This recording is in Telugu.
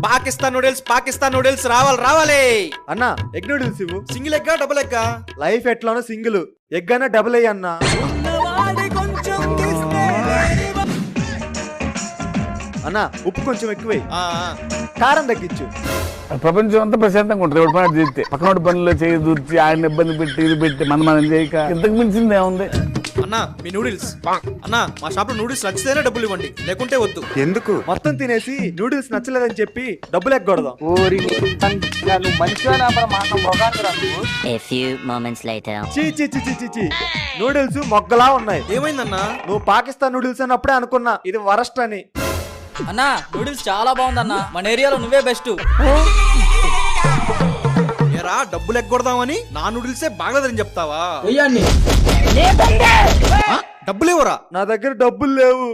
పాకిస్తాన్ నూడిల్స్ రావాలి. అన్నా ఎగ్ నూడిల్స్ ఇవ్వు. సింగిల్ ఎగ్గా డబుల్ ఎగ్గా? లైఫ్ ఎట్లానో సింగిల్, ఎగ్ అన్నా డబుల్ అయ్యి అన్నా. అన్నా ఉప్పు కొంచెం ఎక్కువై, కారం తగ్గించు. ప్రపంచం అంతా ప్రశాంతంగా ఉంటుంది. ఎవరి పని చేస్తే పక్కనోడి పనుల్లో చేయి దూర్చి ఆయన ఇబ్బంది పెట్టి ఇది పెట్టి మనం చేయక ఇంతకు మించింది ఏముంది? అన్నా మీ నూడిల్స్ అన్నా, మా షాప్ లో నూడిల్స్ నచ్చితేనే డబ్బులు ఇవ్వండి, లేకుంటే వద్దు. ఎందుకు? మొత్తం తినేసి నూడిల్స్ నచ్చలేదని చెప్పి డబ్బులు ఎగ్గొడదాం. A few moments later. చీ చీ చీ చీ చీ చీ, నూడిల్స్ మొగ్గలా ఉన్నాయి. ఏమైందన్నా? నువ్వు పాకిస్తాన్ నూడిల్స్ అన్నప్పుడే అనుకున్నా ఇది వరస్ట్ అని. అన్నా నూడిల్స్ చాలా బాగుందన్నా, మన ఏరియాలో నువ్వే బెస్ట్. ఏరా డబ్బులు ఎగ్గొడదామని నా నూడిల్సే బాగలేదని చెప్తావా? డబ్బులు ఇవ్వరా? నా దగ్గర డబ్బులు లేవు.